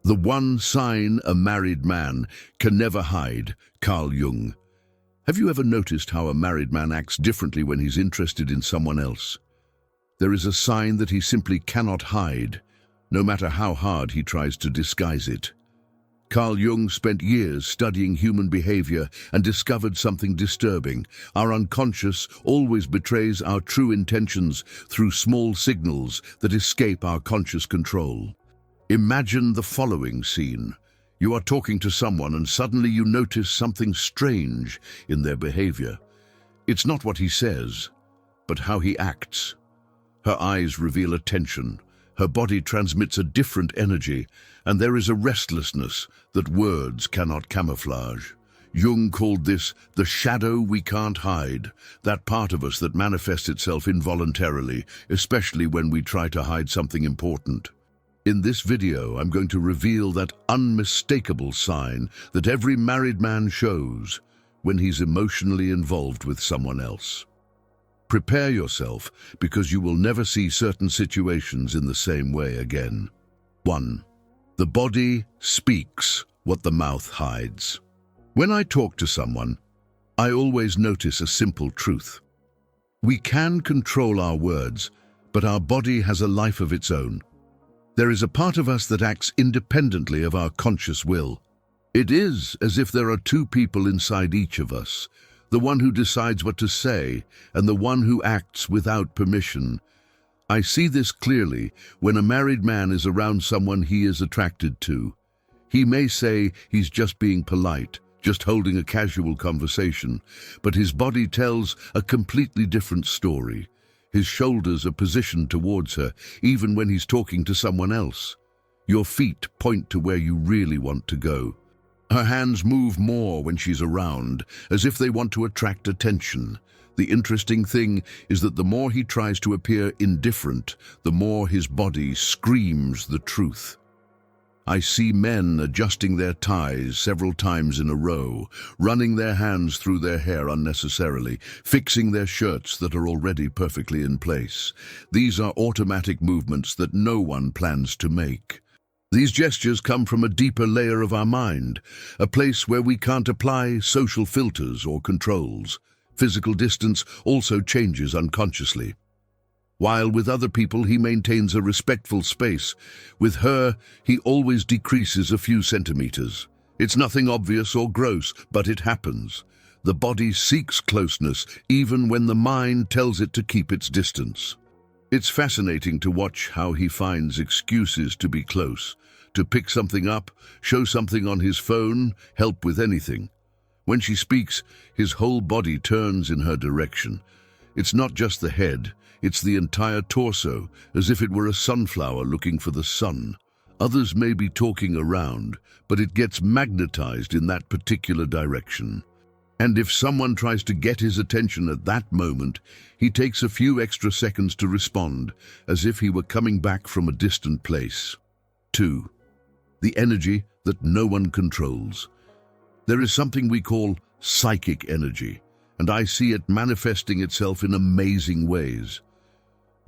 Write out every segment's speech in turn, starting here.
The one sign a married man can never hide, Carl Jung. Have you ever noticed how a married man acts differently when he's interested in someone else? There is a sign that he simply cannot hide, no matter how hard he tries to disguise it. Carl Jung spent years studying human behavior and discovered something disturbing. Our unconscious always betrays our true intentions through small signals that escape our conscious control. Imagine the following scene. You are talking to someone and suddenly you notice something strange in their behavior. It's not what he says, but how he acts. Her eyes reveal a tension, her body transmits a different energy, and there is a restlessness that words cannot camouflage. Jung called this the shadow we can't hide, that part of us that manifests itself involuntarily, especially when we try to hide something important. In this video, I'm going to reveal that unmistakable sign that every married man shows when he's emotionally involved with someone else. Prepare yourself, because you will never see certain situations in the same way again. 1. The body speaks what the mouth hides. When I talk to someone, I always notice a simple truth. We can control our words, but our body has a life of its own. There is a part of us that acts independently of our conscious will. It is as if there are two people inside each of us, the one who decides what to say and the one who acts without permission. I see this clearly when a married man is around someone he is attracted to. He may say he's just being polite, just holding a casual conversation, but his body tells a completely different story. His shoulders are positioned towards her, even when he's talking to someone else. Your feet point to where you really want to go. Her hands move more when she's around, as if they want to attract attention. The interesting thing is that the more he tries to appear indifferent, the more his body screams the truth. I see men adjusting their ties several times in a row, running their hands through their hair unnecessarily, fixing their shirts that are already perfectly in place. These are automatic movements that no one plans to make. These gestures come from a deeper layer of our mind, a place where we can't apply social filters or controls. Physical distance also changes unconsciously. While with other people he maintains a respectful space, with her he always decreases a few centimeters. It's nothing obvious or gross, but it happens. The body seeks closeness even when the mind tells it to keep its distance. It's fascinating to watch how he finds excuses to be close, to pick something up, show something on his phone, help with anything. When she speaks, his whole body turns in her direction. It's not just the head, it's the entire torso, as if it were a sunflower looking for the sun. Others may be talking around, but it gets magnetized in that particular direction. And if someone tries to get his attention at that moment, he takes a few extra seconds to respond, as if he were coming back from a distant place. 2. The energy that no one controls. There is something we call psychic energy, and I see it manifesting itself in amazing ways.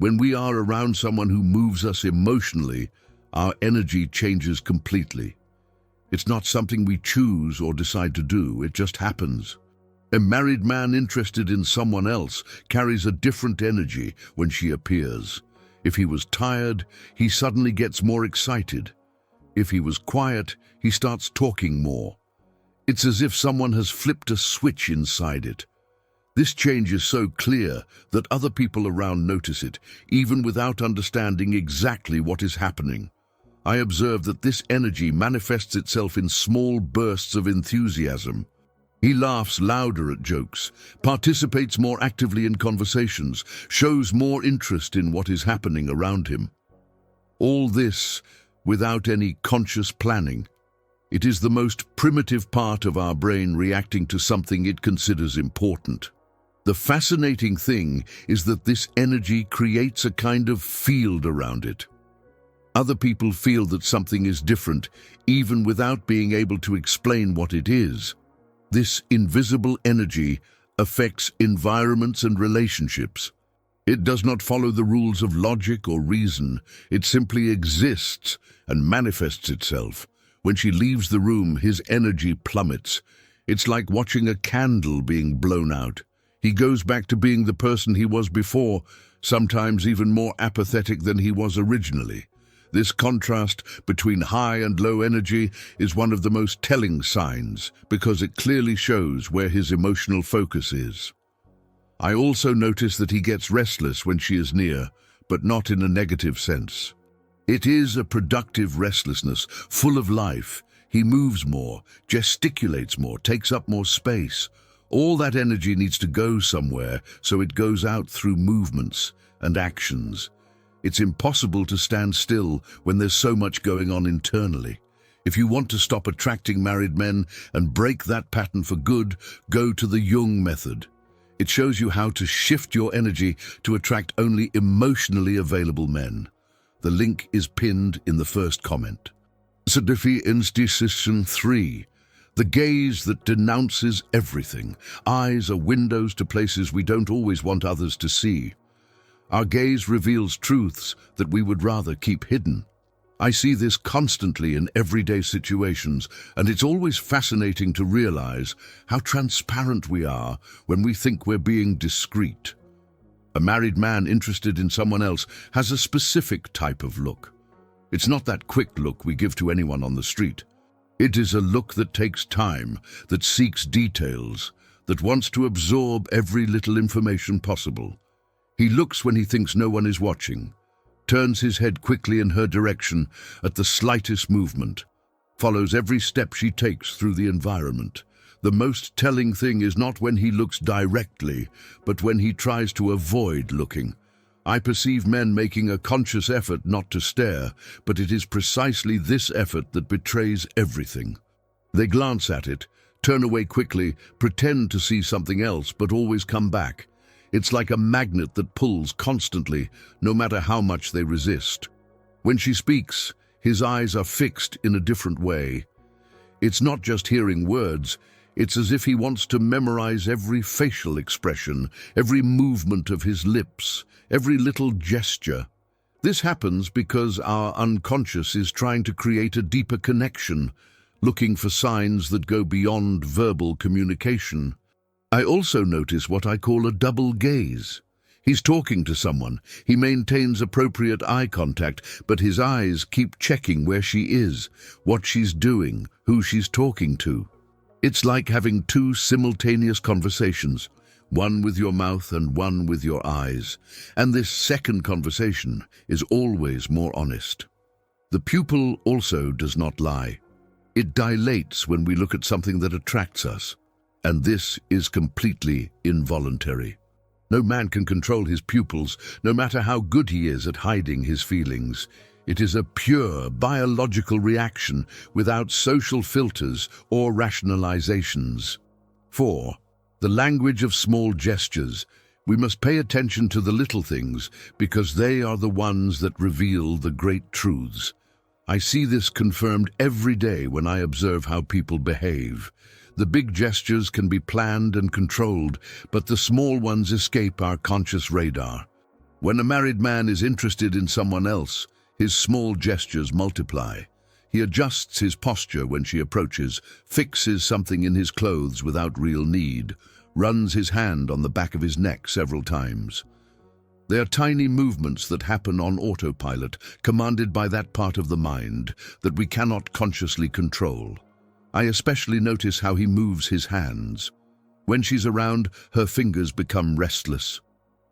When we are around someone who moves us emotionally, our energy changes completely. It's not something we choose or decide to do, it just happens. A married man interested in someone else carries a different energy when she appears. If he was tired, he suddenly gets more excited. If he was quiet, he starts talking more. It's as if someone has flipped a switch inside it. This change is so clear that other people around notice it, even without understanding exactly what is happening. I observe that this energy manifests itself in small bursts of enthusiasm. He laughs louder at jokes, participates more actively in conversations, shows more interest in what is happening around him. All this without any conscious planning. It is the most primitive part of our brain reacting to something it considers important. The fascinating thing is that this energy creates a kind of field around it. Other people feel that something is different, even without being able to explain what it is. This invisible energy affects environments and relationships. It does not follow the rules of logic or reason. It simply exists and manifests itself. When she leaves the room, his energy plummets. It's like watching a candle being blown out. He goes back to being the person he was before, sometimes even more apathetic than he was originally. This contrast between high and low energy is one of the most telling signs because it clearly shows where his emotional focus is. I also notice that he gets restless when she is near, but not in a negative sense. It is a productive restlessness, full of life. He moves more, gesticulates more, takes up more space. All that energy needs to go somewhere, so it goes out through movements and actions. It's impossible to stand still when there's so much going on internally. If you want to stop attracting married men and break that pattern for good, go to the Jung method. It shows you how to shift your energy to attract only emotionally available men. The link is pinned in the first comment. Philosophy Institution 3. The gaze that denounces everything. Eyes are windows to places we don't always want others to see. Our gaze reveals truths that we would rather keep hidden. I see this constantly in everyday situations, and it's always fascinating to realize how transparent we are when we think we're being discreet. A married man interested in someone else has a specific type of look. It's not that quick look we give to anyone on the street. It is a look that takes time, that seeks details, that wants to absorb every little information possible. He looks when he thinks no one is watching, turns his head quickly in her direction at the slightest movement, follows every step she takes through the environment. The most telling thing is not when he looks directly, but when he tries to avoid looking. I perceive men making a conscious effort not to stare, but it is precisely this effort that betrays everything. They glance at it, turn away quickly, pretend to see something else, but always come back. It's like a magnet that pulls constantly, no matter how much they resist. When she speaks, his eyes are fixed in a different way. It's not just hearing words, it's as if he wants to memorize every facial expression, every movement of his lips, every little gesture. This happens because our unconscious is trying to create a deeper connection, looking for signs that go beyond verbal communication. I also notice what I call a double gaze. He's talking to someone. He maintains appropriate eye contact, but his eyes keep checking where she is, what she's doing, who she's talking to. It's like having two simultaneous conversations, one with your mouth and one with your eyes. And this second conversation is always more honest. The pupil also does not lie. It dilates when we look at something that attracts us. And this is completely involuntary. No man can control his pupils, no matter how good he is at hiding his feelings. It is a pure biological reaction without social filters or rationalizations. 4. The language of small gestures. We must pay attention to the little things because they are the ones that reveal the great truths. I see this confirmed every day when I observe how people behave. The big gestures can be planned and controlled, but the small ones escape our conscious radar. When a married man is interested in someone else, his small gestures multiply. He adjusts his posture when she approaches, fixes something in his clothes without real need, runs his hand on the back of his neck several times. They are tiny movements that happen on autopilot, commanded by that part of the mind that we cannot consciously control. I especially notice how he moves his hands. When she's around, her fingers become restless.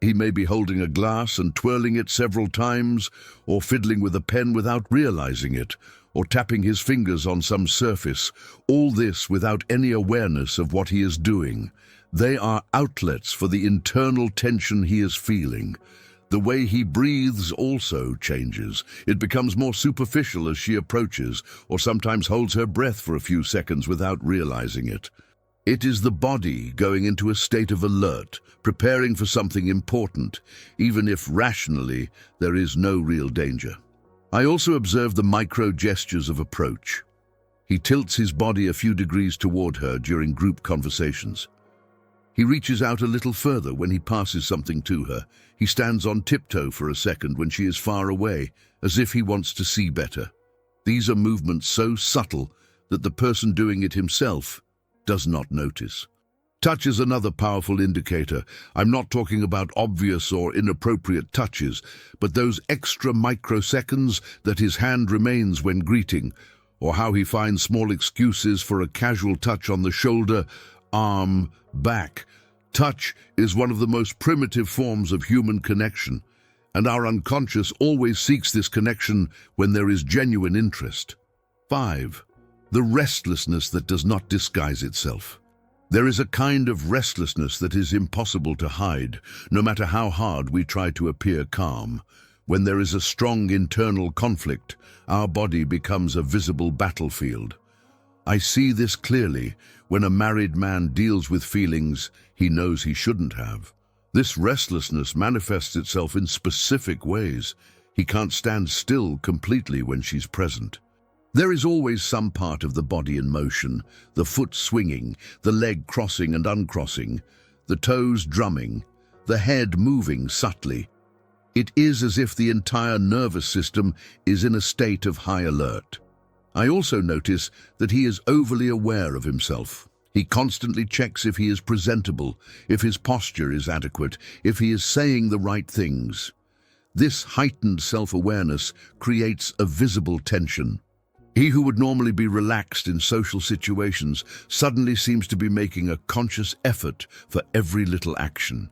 He may be holding a glass and twirling it several times, or fiddling with a pen without realizing it, or tapping his fingers on some surface, all this without any awareness of what he is doing. They are outlets for the internal tension he is feeling. The way he breathes also changes. It becomes more superficial as she approaches, or sometimes holds her breath for a few seconds without realizing it. It is the body going into a state of alert, preparing for something important, even if rationally there is no real danger. I also observe the micro gestures of approach. He tilts his body a few degrees toward her during group conversations. He reaches out a little further when he passes something to her. He stands on tiptoe for a second when she is far away, as if he wants to see better. These are movements so subtle that the person doing it himself does not notice. Touch is another powerful indicator. I'm not talking about obvious or inappropriate touches, but those extra microseconds that his hand remains when greeting, or how he finds small excuses for a casual touch on the shoulder, arm, back. Touch is one of the most primitive forms of human connection, and our unconscious always seeks this connection when there is genuine interest. 5. The restlessness that does not disguise itself. There is a kind of restlessness that is impossible to hide, no matter how hard we try to appear calm. When there is a strong internal conflict, our body becomes a visible battlefield. I see this clearly when a married man deals with feelings he knows he shouldn't have. This restlessness manifests itself in specific ways. He can't stand still completely when she's present. There is always some part of the body in motion, the foot swinging, the leg crossing and uncrossing, the toes drumming, the head moving subtly. It is as if the entire nervous system is in a state of high alert. I also notice that he is overly aware of himself. He constantly checks if he is presentable, if his posture is adequate, if he is saying the right things. This heightened self-awareness creates a visible tension. He who would normally be relaxed in social situations suddenly seems to be making a conscious effort for every little action.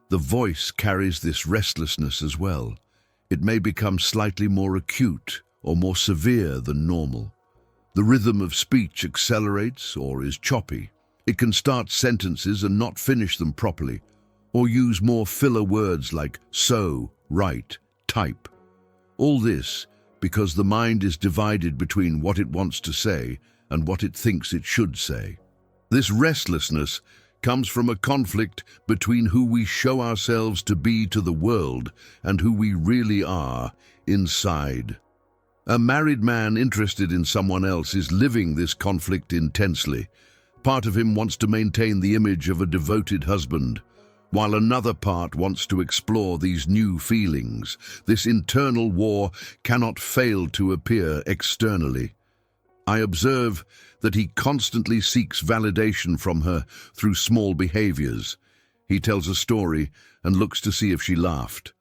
The voice carries this restlessness as well. It may become slightly more acute or more severe than normal. The rhythm of speech accelerates or is choppy. It can start sentences and not finish them properly, or use more filler words like so, right, type. All this because the mind is divided between what it wants to say and what it thinks it should say. This restlessness comes from a conflict between who we show ourselves to be to the world and who we really are inside. A married man interested in someone else is living this conflict intensely. Part of him wants to maintain the image of a devoted husband, while another part wants to explore these new feelings. This internal war cannot fail to appear externally. I observe that he constantly seeks validation from her through small behaviors. He tells a story and looks to see if she laughed.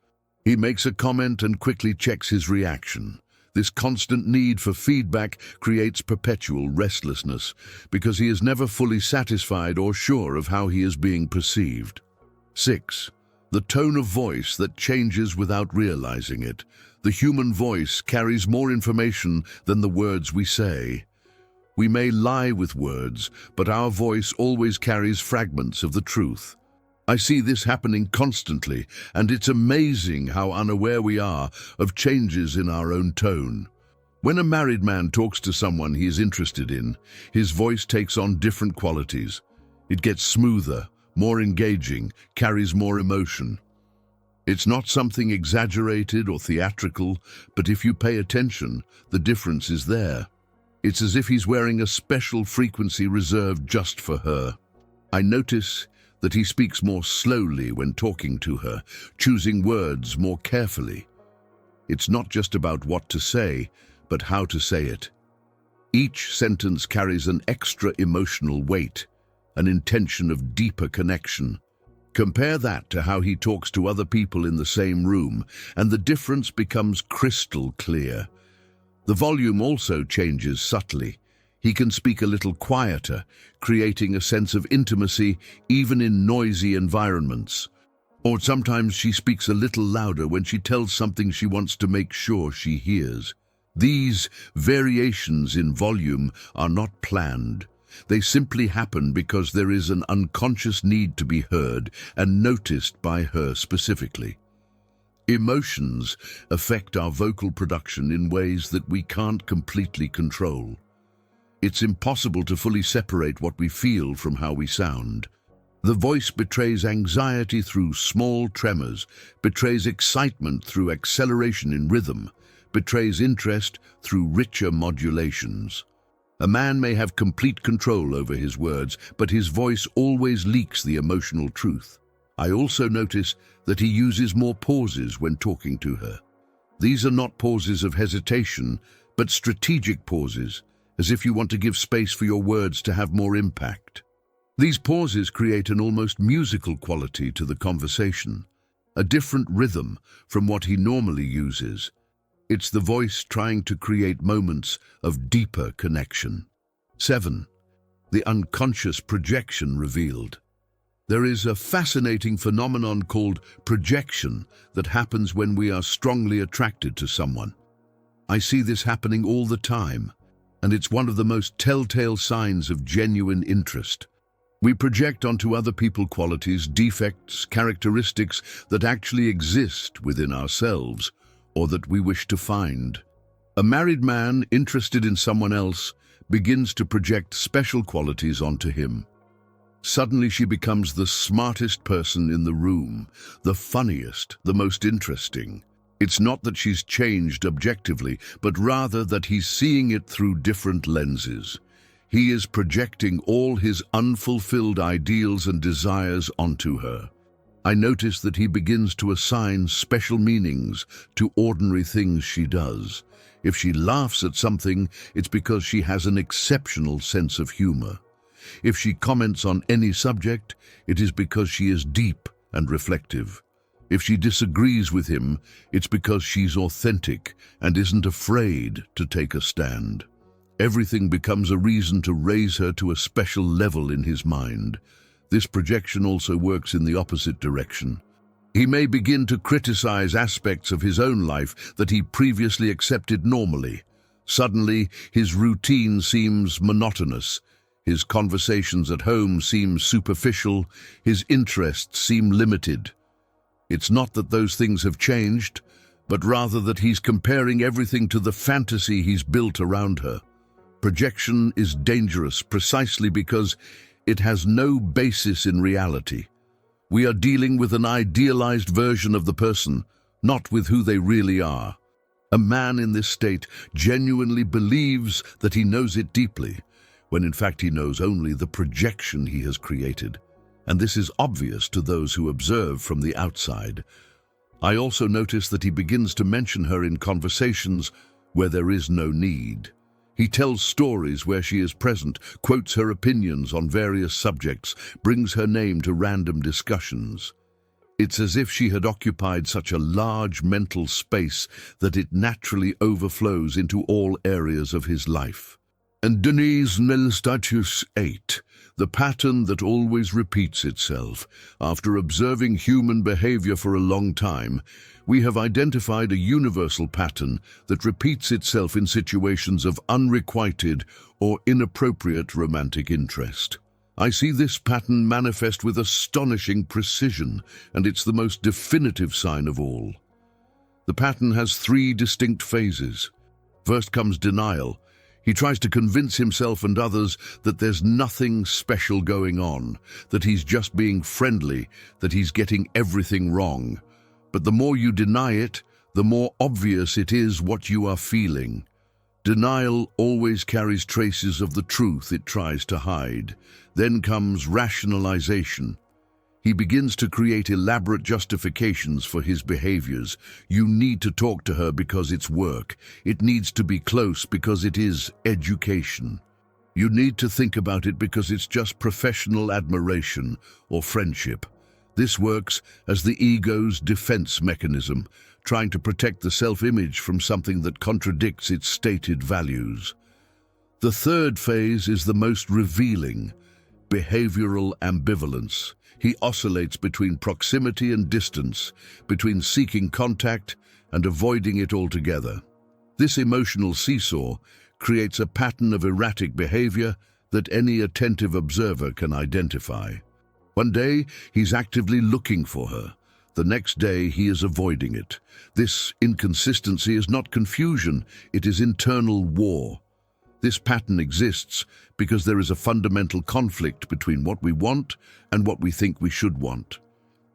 He makes a comment and quickly checks his reaction. This constant need for feedback creates perpetual restlessness because he is never fully satisfied or sure of how he is being perceived. 6. The tone of voice that changes without realizing it. The human voice carries more information than the words we say. We may lie with words, but our voice always carries fragments of the truth. I see this happening constantly, and it's amazing how unaware we are of changes in our own tone. When a married man talks to someone he is interested in, his voice takes on different qualities. It gets smoother, more engaging, carries more emotion. It's not something exaggerated or theatrical, but if you pay attention, the difference is there. It's as if he's wearing a special frequency reserved just for her. I notice that he speaks more slowly when talking to her, choosing words more carefully. It's not just about what to say, but how to say it. Each sentence carries an extra emotional weight, an intention of deeper connection. Compare that to how he talks to other people in the same room, and the difference becomes crystal clear. The volume also changes subtly. He can speak a little quieter, creating a sense of intimacy even in noisy environments. Or sometimes she speaks a little louder when she tells something she wants to make sure she hears. These variations in volume are not planned. They simply happen because there is an unconscious need to be heard and noticed by her specifically. Emotions affect our vocal production in ways that we can't completely control. It's impossible to fully separate what we feel from how we sound. The voice betrays anxiety through small tremors, betrays excitement through acceleration in rhythm, betrays interest through richer modulations. A man may have complete control over his words, but his voice always leaks the emotional truth. I also notice that he uses more pauses when talking to her. These are not pauses of hesitation, but strategic pauses, as if you want to give space for your words to have more impact. These pauses create an almost musical quality to the conversation, a different rhythm from what he normally uses. It's the voice trying to create moments of deeper connection. 7. The unconscious projection revealed. There is a fascinating phenomenon called projection that happens when we are strongly attracted to someone. I see this happening all the time, and it's one of the most telltale signs of genuine interest. We project onto other people qualities, defects, characteristics that actually exist within ourselves or that we wish to find. A married man interested in someone else begins to project special qualities onto him. Suddenly she becomes the smartest person in the room, the funniest, the most interesting. It's not that she's changed objectively, but rather that he's seeing it through different lenses. He is projecting all his unfulfilled ideals and desires onto her. I notice that he begins to assign special meanings to ordinary things she does. If she laughs at something, it's because she has an exceptional sense of humor. If she comments on any subject, it is because she is deep and reflective. If she disagrees with him, it's because she's authentic and isn't afraid to take a stand. Everything becomes a reason to raise her to a special level in his mind. This projection also works in the opposite direction. He may begin to criticize aspects of his own life that he previously accepted normally. Suddenly, his routine seems monotonous. His conversations at home seem superficial. His interests seem limited. It's not that those things have changed, but rather that he's comparing everything to the fantasy he's built around her. Projection is dangerous precisely because it has no basis in reality. We are dealing with an idealized version of the person, not with who they really are. A man in this state genuinely believes that he knows it deeply, when in fact he knows only the projection he has created. And this is obvious to those who observe from the outside. I also notice that he begins to mention her in conversations where there is no need. He tells stories where she is present, quotes her opinions on various subjects, brings her name to random discussions. It's as if she had occupied such a large mental space that it naturally overflows into all areas of his life. And Denise nel status 8, the pattern that always repeats itself. After observing human behavior for a long time, we have identified a universal pattern that repeats itself in situations of unrequited or inappropriate romantic interest. I see this pattern manifest with astonishing precision, and it's the most definitive sign of all. The pattern has 3 distinct phases. First comes denial. He tries to convince himself and others that there's nothing special going on, that he's just being friendly, that he's getting everything wrong. But the more you deny it, the more obvious it is what you are feeling. Denial always carries traces of the truth it tries to hide. Then comes rationalization. He begins to create elaborate justifications for his behaviors. You need to talk to her because it's work. It needs to be close because it is education. You need to think about it because it's just professional admiration or friendship. This works as the ego's defense mechanism, trying to protect the self-image from something that contradicts its stated values. The third phase is the most revealing: behavioral ambivalence. He oscillates between proximity and distance, between seeking contact and avoiding it altogether. This emotional seesaw creates a pattern of erratic behavior that any attentive observer can identify. One day, he's actively looking for her. The next day, he is avoiding it. This inconsistency is not confusion, it is internal war. This pattern exists because there is a fundamental conflict between what we want and what we think we should want.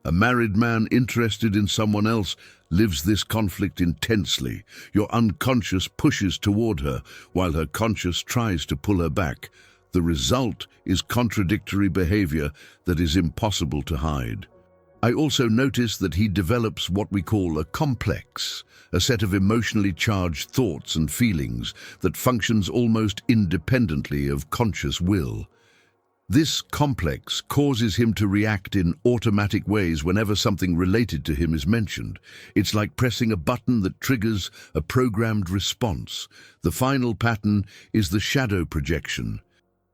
A married man interested in someone else lives this conflict intensely. Your unconscious pushes toward her, while her conscious tries to pull her back. The result is contradictory behavior that is impossible to hide. I also notice that he develops what we call a complex, a set of emotionally charged thoughts and feelings that functions almost independently of conscious will. This complex causes him to react in automatic ways whenever something related to him is mentioned. It's like pressing a button that triggers a programmed response. The final pattern is the shadow projection.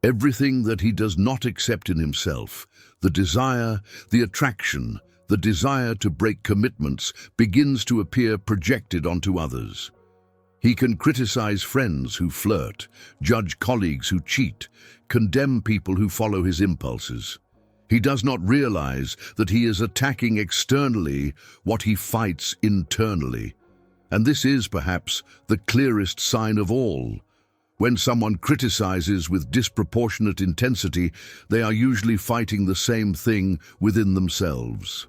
Everything that he does not accept in himself, the desire, the attraction, the desire to break commitments, begins to appear projected onto others. He can criticize friends who flirt, judge colleagues who cheat, condemn people who follow his impulses. He does not realize that he is attacking externally what he fights internally. And this is perhaps the clearest sign of all. When someone criticizes with disproportionate intensity, they are usually fighting the same thing within themselves.